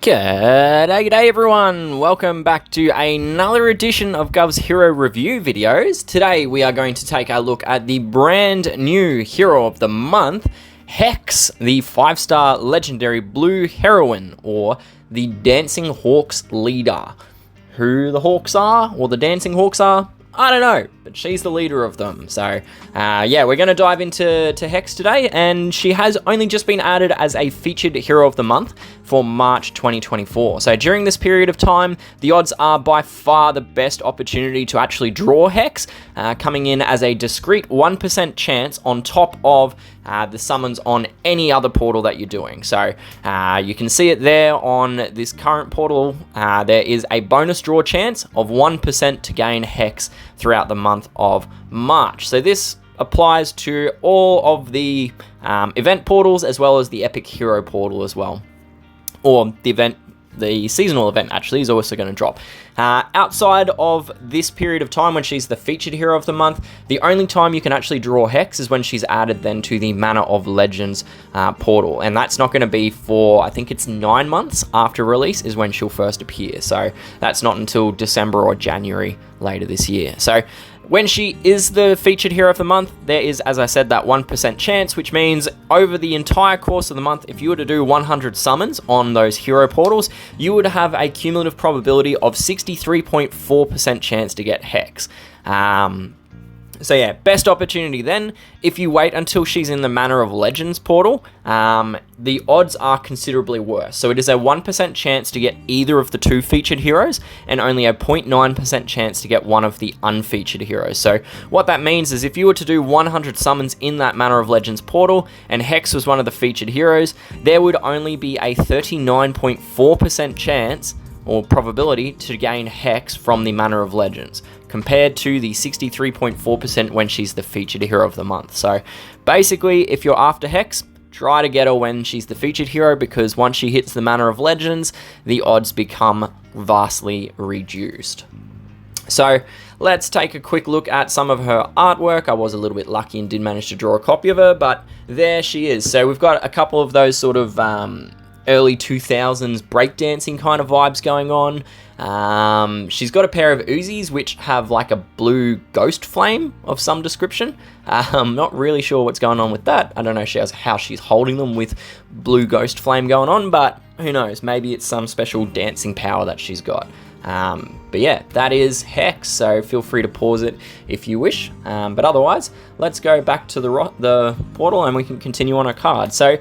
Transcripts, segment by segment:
G'day everyone, welcome back to another edition of Guvs Hero Review videos. Today we are going to take a look at the brand new Hero of the Month, HEX, the 5-star legendary blue heroine, or the Dancing Hawks leader. Who the Hawks are, or the Dancing Hawks are, I don't know, but she's the leader of them. So, yeah, we're going to dive into HEX today, and she has only just been added as a featured Hero of the Month for March 2024. So during this period of time, the odds are by far the best opportunity to actually draw HEX, coming in as a discrete 1% chance on top of the summons on any other portal that you're doing. So you can see it there on this current portal. There is a bonus draw chance of 1% to gain HEX throughout the month of March. So this applies to all of the event portals as well as the Epic Hero portal as well. Or the seasonal event actually is also going to drop. Outside of this period of time when she's the featured Hero of the Month, the only time you can actually draw HEX is when she's added then to the Manor of Legends portal. And that's not going to be for, I think it's 9 months after release is when she'll first appear. So that's not until December or January later this year. So when she is the featured Hero of the Month, there is, as I said, that 1% chance, which means over the entire course of the month, if you were to do 100 summons on those hero portals, you would have a cumulative probability of 63.4% chance to get HEX. So yeah, best opportunity then. If you wait until she's in the Manor of Legends portal, the odds are considerably worse. So it is a 1% chance to get either of the two featured heroes, and only a 0.9% chance to get one of the unfeatured heroes. So what that means is if you were to do 100 summons in that Manor of Legends portal, and HEX was one of the featured heroes, there would only be a 39.4% chance or probability to gain HEX from the Manor of Legends, compared to the 63.4% when she's the featured Hero of the Month. So basically, if you're after HEX, try to get her when she's the featured hero, because once she hits the Manor of Legends, the odds become vastly reduced. So let's take a quick look at some of her artwork. I was a little bit lucky and did manage to draw a copy of her, but there she is. So we've got a couple of those sort of early 2000s breakdancing kind of vibes going on. She's got a pair of Uzis which have like a blue ghost flame of some description. I'm not really sure what's going on with that. I don't know how she's holding them with blue ghost flame going on, but who knows, maybe it's some special dancing power that she's got. But yeah, that is HEX, so feel free to pause it if you wish. But otherwise, let's go back to the portal and we can continue on a card. So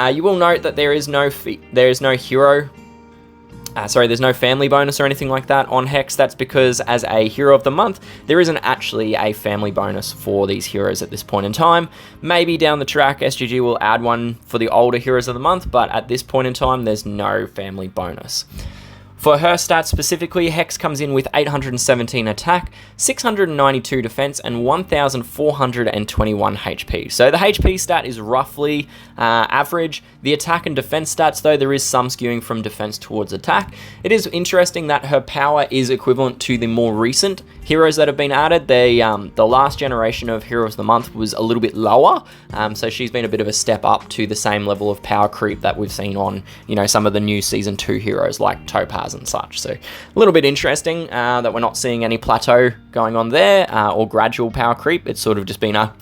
you will note that there's no family bonus or anything like that on HEX. That's because as a Hero of the Month, there isn't actually a family bonus for these heroes at this point in time. Maybe down the track, SGG will add one for the older Heroes of the Month, but at this point in time, there's no family bonus. For her stats specifically, HEX comes in with 817 attack, 692 defense, and 1,421 HP. So the HP stat is roughly average. The attack and defense stats, though, there is some skewing from defense towards attack. It is interesting that her power is equivalent to the more recent heroes that have been added. The last generation of Heroes of the Month was a little bit lower, so she's been a bit of a step up to the same level of power creep that we've seen on, some of the new Season 2 heroes like Topaz and such. So a little bit interesting that we're not seeing any plateau going on there or gradual power creep. It's sort of just been a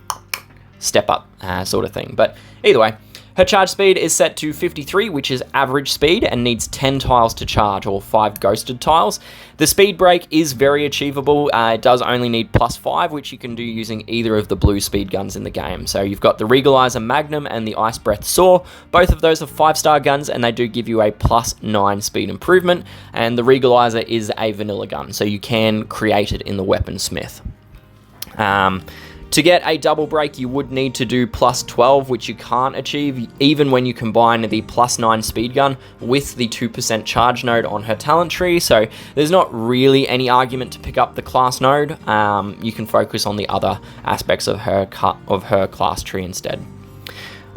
step up sort of thing. But either way, her charge speed is set to 53, which is average speed, and needs 10 tiles to charge, or 5 ghosted tiles. The speed break is very achievable. It does only need +5, which you can do using either of the blue speed guns in the game. So you've got the Regalizer Magnum and the Ice Breath Saw. Both of those are 5-star guns, and they do give you a +9 speed improvement. And the Regalizer is a vanilla gun, so you can create it in the Weaponsmith. To get a double break, you would need to do +12, which you can't achieve even when you combine the +9 speed gun with the 2% charge node on her talent tree. So there's not really any argument to pick up the class node. You can focus on the other aspects of her class tree instead.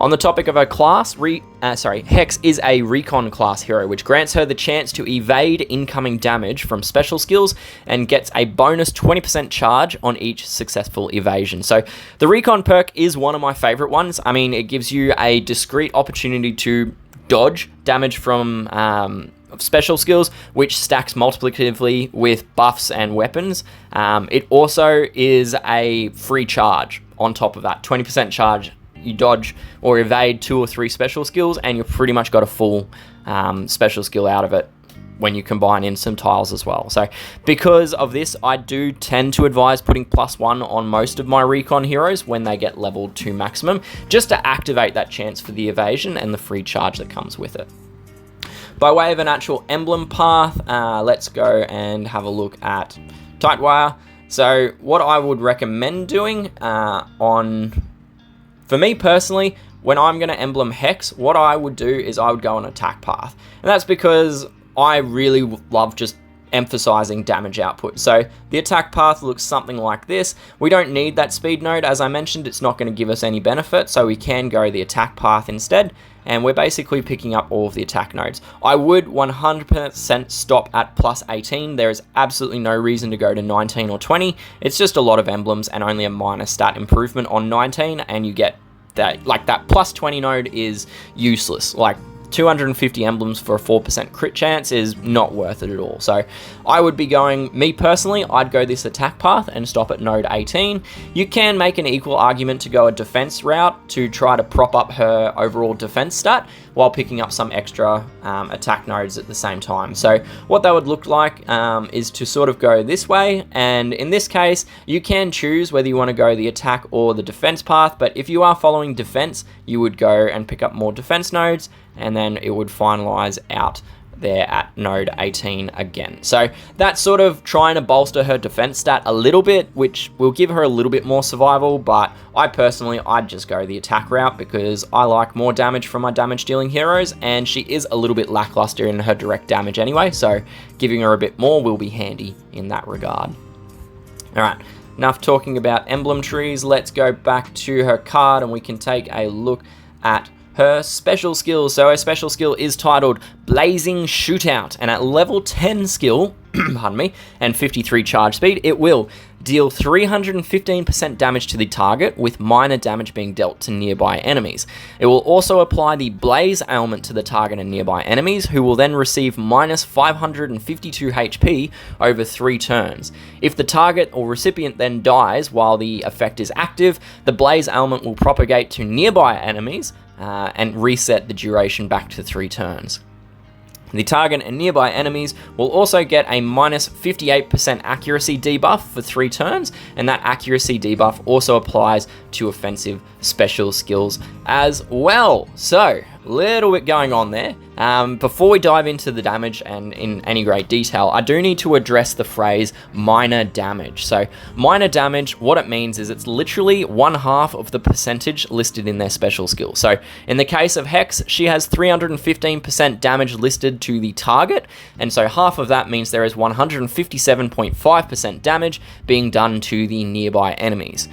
On the topic of her class, HEX is a Recon class hero, which grants her the chance to evade incoming damage from special skills and gets a bonus 20% charge on each successful evasion. So the Recon perk is one of my favorite ones. I mean, it gives you a discrete opportunity to dodge damage from special skills, which stacks multiplicatively with buffs and weapons. It also is a free charge on top of that, 20% charge. You dodge or evade 2 or 3 special skills, and you've pretty much got a full special skill out of it when you combine in some tiles as well. So because of this, I do tend to advise putting +1 on most of my recon heroes when they get leveled to maximum, just to activate that chance for the evasion and the free charge that comes with it. By way of an actual emblem path, let's go and have a look at Tightwire. So what I would recommend doing for me personally, when I'm going to emblem HEX, what I would do is I would go on attack path. And that's because I really love just emphasizing damage output. So the attack path looks something like this. We don't need that speed node. As I mentioned, it's not going to give us any benefit, so we can go the attack path instead. And we're basically picking up all of the attack nodes. I would 100% stop at +18. There is absolutely no reason to go to 19 or 20. It's just a lot of emblems and only a minor stat improvement on 19, and you get that, like, that +20 node is useless. Like, 250 emblems for a 4% crit chance is not worth it at all. So I would be going, me personally, I'd go this attack path and stop at node 18. You can make an equal argument to go a defense route to try to prop up her overall defense stat while picking up some extra attack nodes at the same time. So what that would look like is to sort of go this way, and in this case you can choose whether you want to go the attack or the defense path, but if you are following defense, you would go and pick up more defense nodes, and then it would finalize out there at node 18 again. So that's sort of trying to bolster her defense stat a little bit, which will give her a little bit more survival, but I'd just go the attack route because I like more damage from my damage dealing heroes, and she is a little bit lackluster in her direct damage anyway, so giving her a bit more will be handy in that regard. Alright, enough talking about emblem trees. Let's go back to her card and we can take a look at her special skill. So her special skill is titled Blazing Shootout, and at level 10 skill, pardon me, and 53 charge speed, it will deal 315% damage to the target, with minor damage being dealt to nearby enemies. It will also apply the Blaze ailment to the target and nearby enemies, who will then receive minus 552 HP over 3 turns. If the target or recipient then dies while the effect is active, the Blaze ailment will propagate to nearby enemies and reset the duration back to 3 turns. The target and nearby enemies will also get a minus 58% accuracy debuff for 3 turns, and that accuracy debuff also applies to offensive special skills as well. So, a little bit going on there. Before we dive into the damage and in any great detail, I do need to address the phrase minor damage. So minor damage, what it means is it's literally 1/2 of the percentage listed in their special skill. So in the case of HEX, she has 315% damage listed to the target, and so half of that means there is 157.5% damage being done to the nearby enemies.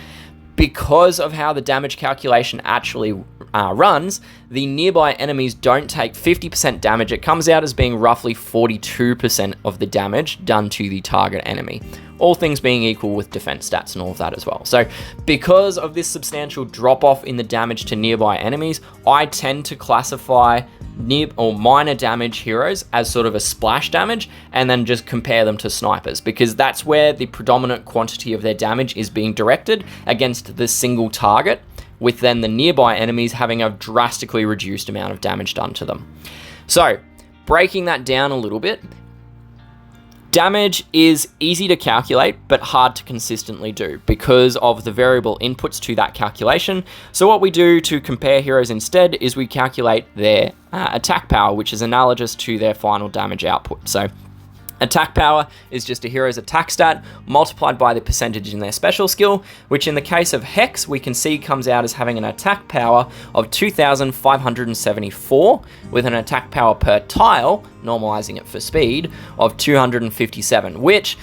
Because of how the damage calculation actually runs, the nearby enemies don't take 50% damage. It comes out as being roughly 42% of the damage done to the target enemy. All things being equal with defense stats and all of that as well. So because of this substantial drop off in the damage to nearby enemies, I tend to classify near or minor damage heroes as sort of a splash damage, and then just compare them to snipers, because that's where the predominant quantity of their damage is being directed against the single target, with then the nearby enemies having a drastically reduced amount of damage done to them. So breaking that down a little bit, damage is easy to calculate, but hard to consistently do because of the variable inputs to that calculation. So what we do to compare heroes instead is we calculate their attack power, which is analogous to their final damage output. So attack power is just a hero's attack stat multiplied by the percentage in their special skill, which in the case of HEX, we can see comes out as having an attack power of 2,574 with an attack power per tile, normalizing it for speed, of 257, which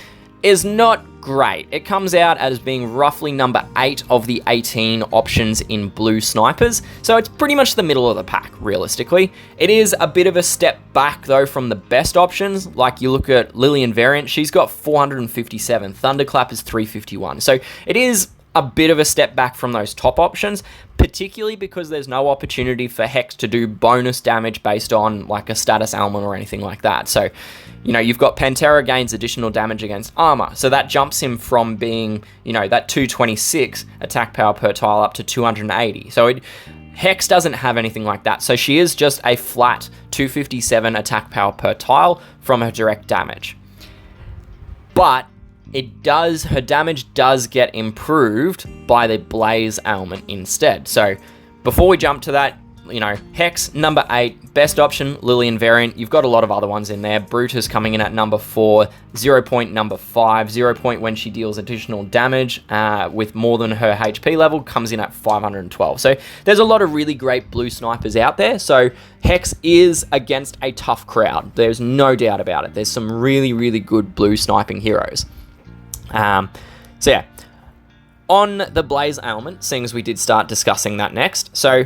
is not great. It comes out as being roughly number 8 of the 18 options in blue snipers, so it's pretty much the middle of the pack, realistically. It is a bit of a step back, though, from the best options. Like, you look at Lillian variant, she's got 457, Thunderclap is 351, so it is a bit of a step back from those top options, particularly because there's no opportunity for HEX to do bonus damage based on like a status ailment or anything like that. So, you know, you've got Pantera gains additional damage against armor. So that jumps him from being, you know, that 226 attack power per tile up to 280. So HEX doesn't have anything like that. So she is just a flat 257 attack power per tile from her direct damage. But her damage does get improved by the Blaze ailment instead. So before we jump to that, you know, HEX, number 8, best option, Lillian variant. You've got a lot of other ones in there. Brutus coming in at number 4, 0 point number 5, 0 point when she deals additional damage with more than her HP level, comes in at 512. So there's a lot of really great blue snipers out there. So HEX is against a tough crowd. There's no doubt about it. There's some really, really good blue sniping heroes. So yeah, on the Blaze ailment, seeing as we did start discussing that next. So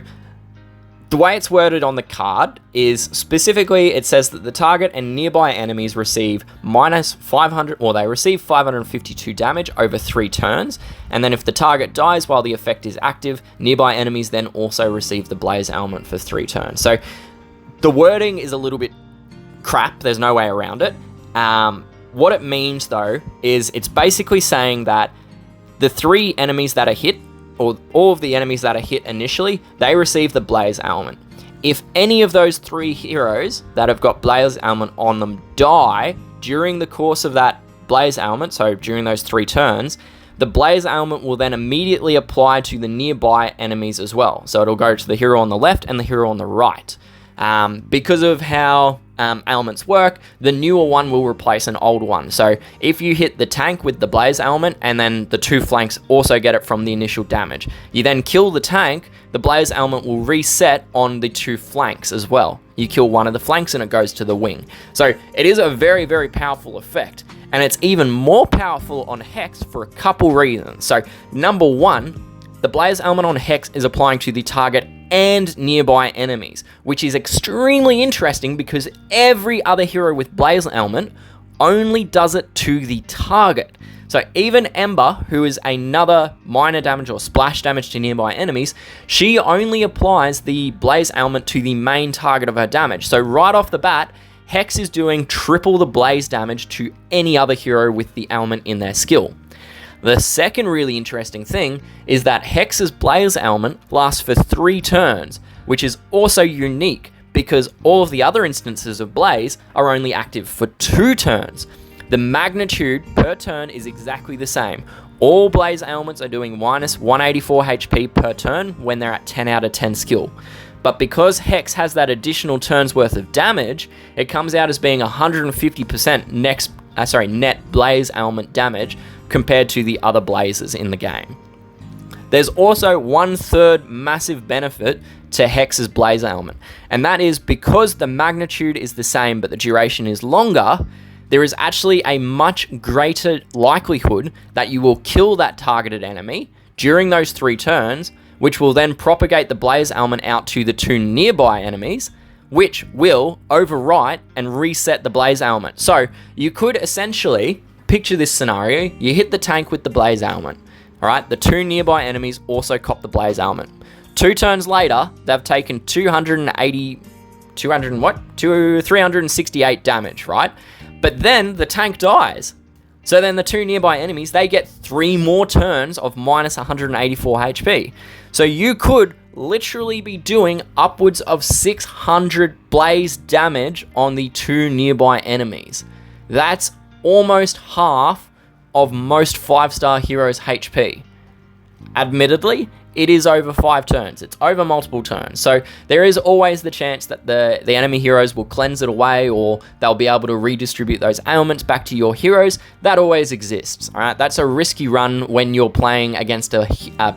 the way it's worded on the card is specifically it says that the target and nearby enemies receive minus 500, or they receive 552 damage over 3 turns. And then if the target dies while the effect is active, nearby enemies then also receive the Blaze ailment for 3 turns. So the wording is a little bit crap. There's no way around it. What it means though is it's basically saying that the 3 enemies that are hit, or all of the enemies that are hit initially, they receive the Blaze ailment. If any of those 3 heroes that have got Blaze ailment on them die during the course of that Blaze ailment, so during those 3 turns, the Blaze ailment will then immediately apply to the nearby enemies as well. So it'll go to the hero on the left and the hero on the right. Because of how ailments work, the newer one will replace an old one. So if you hit the tank with the Blaze ailment and then the 2 flanks also get it from the initial damage, you then kill the tank, the Blaze ailment will reset on the 2 flanks as well. You kill one of the flanks and it goes to the wing. So it is a very, very powerful effect. And it's even more powerful on HEX for a couple reasons. So number 1, the Blaze ailment on HEX is applying to the target and nearby enemies, which is extremely interesting because every other hero with Blaze ailment only does it to the target. So even Ember, who is another minor damage or splash damage to nearby enemies, she only applies the Blaze ailment to the main target of her damage. So right off the bat, HEX is doing triple the Blaze damage to any other hero with the ailment in their skill. The second really interesting thing is that HEX's Blaze ailment lasts for 3 turns, which is also unique because all of the other instances of Blaze are only active for 2 turns. The magnitude per turn is exactly the same. All Blaze ailments are doing minus 184 HP per turn when they're at 10 out of 10 skill. But because HEX has that additional turn's worth of damage, it comes out as being 150% net Blaze ailment damage compared to the other Blazes in the game. There's also 1/3 massive benefit to HEX's Blaze ailment, and that is because the magnitude is the same but the duration is longer, there is actually a much greater likelihood that you will kill that targeted enemy during those 3 turns, which will then propagate the Blaze ailment out to the 2 nearby enemies, which will overwrite and reset the Blaze ailment. So you could essentially picture this scenario. You hit the tank with the Blaze ailment. All right, the 2 nearby enemies also cop the Blaze ailment. 2 turns later, they've taken 368 damage, right? But then the tank dies. So then the 2 nearby enemies, they get 3 more turns of minus 184 HP. So you could literally be doing upwards of 600 Blaze damage on the 2 nearby enemies. That's almost half of most 5-star heroes' HP. Admittedly, it is over 5 turns. It's over multiple turns. So there is always the chance that the enemy heroes will cleanse it away, or they'll be able to redistribute those ailments back to your heroes. That always exists. All right, that's a risky run when you're playing against a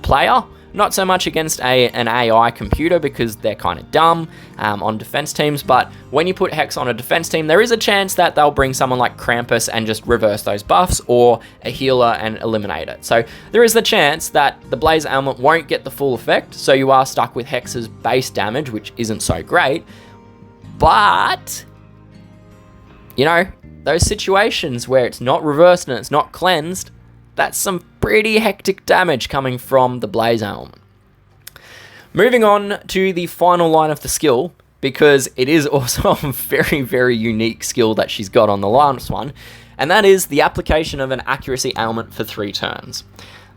player. Not so much against an AI computer because they're kind of dumb on defense teams, but when you put HEX on a defense team, there is a chance that they'll bring someone like Krampus and just reverse those buffs, or a healer and eliminate it. So there is the chance that the Blaze ailment won't get the full effect, so you are stuck with HEX's base damage, which isn't so great. But, you know, those situations where it's not reversed and it's not cleansed, that's some pretty hectic damage coming from the Blaze element. Moving on to the final line of the skill, because it is also a very, very unique skill that she's got on the last one, and that is the application of an accuracy ailment for 3 turns.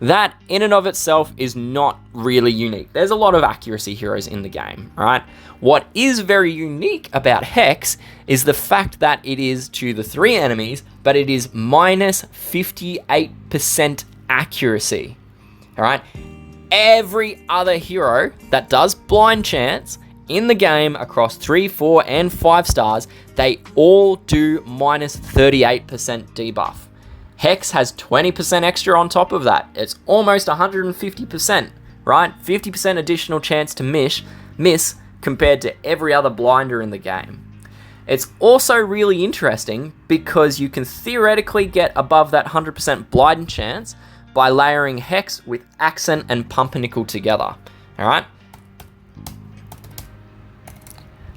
That, in and of itself, is not really unique. There's a lot of accuracy heroes in the game, right? What is very unique about HEX is the fact that it is to the 3 enemies, but it is minus 58% accuracy, all right? Every other hero that does blind chance in the game across 3, 4, and 5 stars, they all do minus 38% debuff. HEX has 20% extra on top of that. It's almost 150%, right? 50% additional chance to miss compared to every other blinder in the game. It's also really interesting because you can theoretically get above that 100% blind chance by layering HEX with Accent and Pumpernickel together, alright?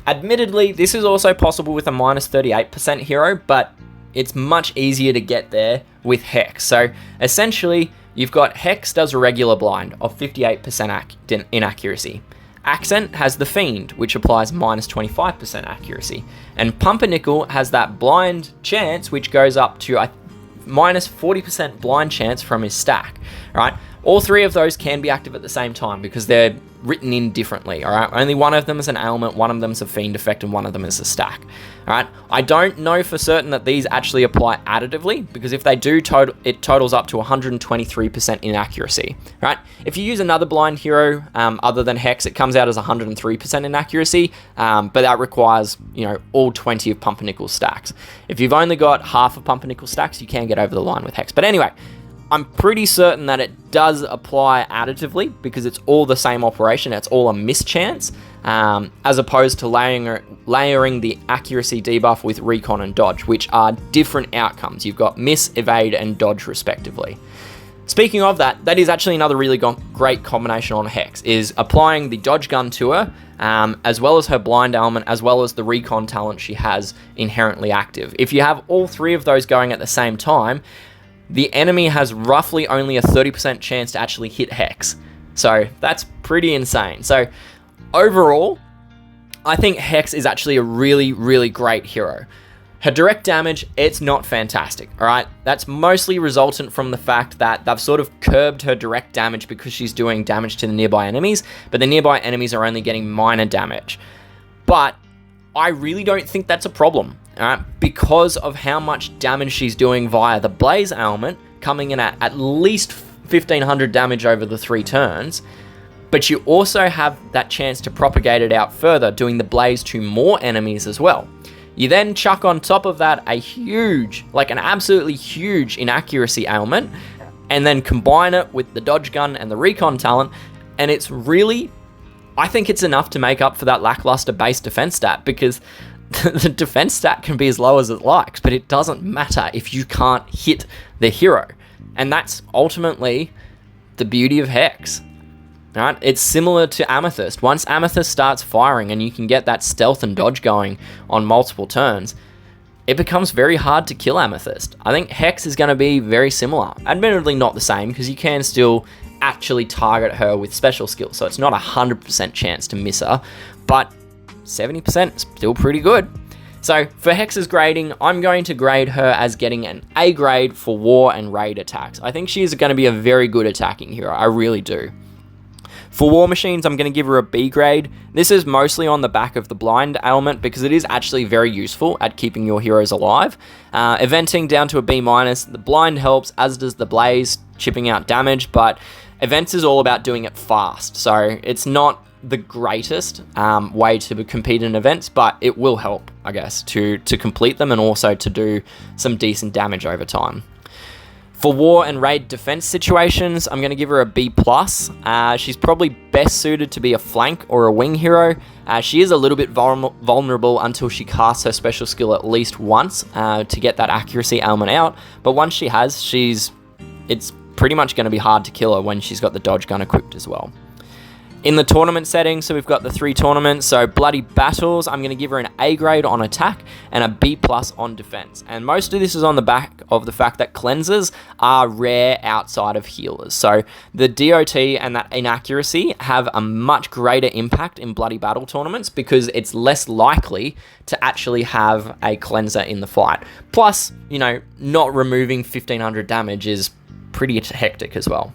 Admittedly, this is also possible with a minus 38% hero, but it's much easier to get there with HEX. So essentially, you've got HEX does a regular blind of 58% inaccuracy. Accent has the Fiend, which applies minus 25% accuracy. And Pumpernickel has that blind chance, which goes up to minus 40% blind chance from his stack, right? All 3 of those can be active at the same time because they're written in differently, all right? Only one of them is an ailment, one of them is a fiend effect, and one of them is a stack, all right? I don't know for certain that these actually apply additively because if they do, it totals up to 123% inaccuracy, right? If you use another blind hero other than HEX, it comes out as 103% inaccuracy, but that requires, all 20 of Pumpernickel's stacks. If you've only got half of Pumpernickel's stacks, you can get over the line with HEX. But anyway, I'm pretty certain that it does apply additively because it's all the same operation. It's all a mischance, as opposed to layering the accuracy debuff with recon and dodge, which are different outcomes. You've got miss, evade, and dodge respectively. Speaking of that, that is actually another really great combination on HEX, is applying the dodge gun to her, as well as her blind element, as well as the recon talent she has inherently active. If you have all 3 of those going at the same time, the enemy has roughly only a 30% chance to actually hit HEX. So that's pretty insane. So overall, I think HEX is actually a really, really great hero. Her direct damage, it's not fantastic, all right? That's mostly resultant from the fact that they've sort of curbed her direct damage because she's doing damage to the nearby enemies, but the nearby enemies are only getting minor damage. But I really don't think that's a problem. Alright, because of how much damage she's doing via the Blaze ailment, coming in at least 1500 damage over the 3 turns, but you also have that chance to propagate it out further, doing the Blaze to more enemies as well. You then chuck on top of that a huge, like an absolutely huge inaccuracy ailment, and then combine it with the dodge gun and the recon talent, and it's really, I think it's enough to make up for that lackluster base defense stat, because the defense stat can be as low as it likes, but it doesn't matter if you can't hit the hero. And that's ultimately the beauty of HEX. Right? It's similar to Amethyst. Once Amethyst starts firing and you can get that stealth and dodge going on multiple turns, it becomes very hard to kill Amethyst. I think HEX is going to be very similar. Admittedly not the same, because you can still actually target her with special skills, so it's not a 100% chance to miss her, but 70% is still pretty good. So for HEX's grading, I'm going to grade her as getting an A grade for war and raid attacks. I think she's going to be a very good attacking hero. I really do. For war machines, I'm going to give her a B grade. This is mostly on the back of the blind ailment because it is actually very useful at keeping your heroes alive. Eventing down to a B minus. The blind helps, as does the blaze, chipping out damage, but events is all about doing it fast. So it's not the greatest way to compete in events, but it will help, I guess, to complete them and also to do some decent damage over time. For war and raid defense situations, I'm going to give her a B+. She's probably best suited to be a flank or a wing hero. She is a little bit vulnerable until she casts her special skill at least once to get that accuracy ailment out, but once she has, it's pretty much going to be hard to kill her when she's got the dodge gun equipped as well. In the tournament setting, so we've got the 3 tournaments, so Bloody Battles, I'm going to give her an A grade on attack and a B+ on defense. And most of this is on the back of the fact that cleansers are rare outside of healers. So the DOT and that inaccuracy have a much greater impact in bloody battle tournaments because it's less likely to actually have a cleanser in the fight. Plus, you know, not removing 1500 damage is pretty hectic as well.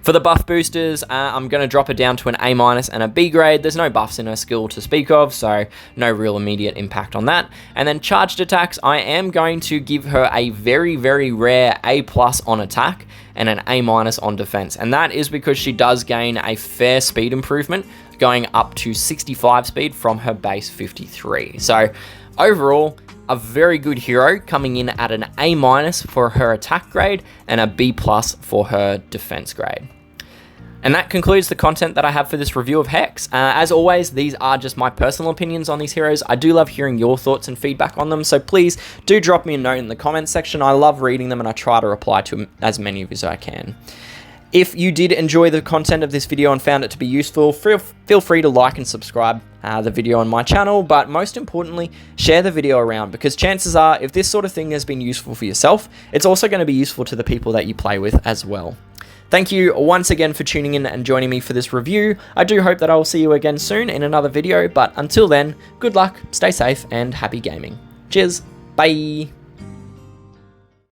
For the buff boosters, I'm going to drop her down to an A- and a B grade. There's no buffs in her skill to speak of, so no real immediate impact on that. And then charged attacks, I am going to give her a very, very rare A+ on attack and an A- on defense. And that is because she does gain a fair speed improvement, going up to 65 speed from her base 53. So overall, a very good hero, coming in at an A- for her attack grade and a B+ for her defense grade. And that concludes the content that I have for this review of HEX. As always, these are just my personal opinions on these heroes. I do love hearing your thoughts and feedback on them, so please do drop me a note in the comments section. I love reading them and I try to reply to as many of you as I can. If you did enjoy the content of this video and found it to be useful, feel free to like and subscribe the video on my channel, but most importantly, share the video around, because chances are, if this sort of thing has been useful for yourself, it's also going to be useful to the people that you play with as well. Thank you once again for tuning in and joining me for this review. I do hope that I will see you again soon in another video, but until then, good luck, stay safe, and happy gaming. Cheers, bye!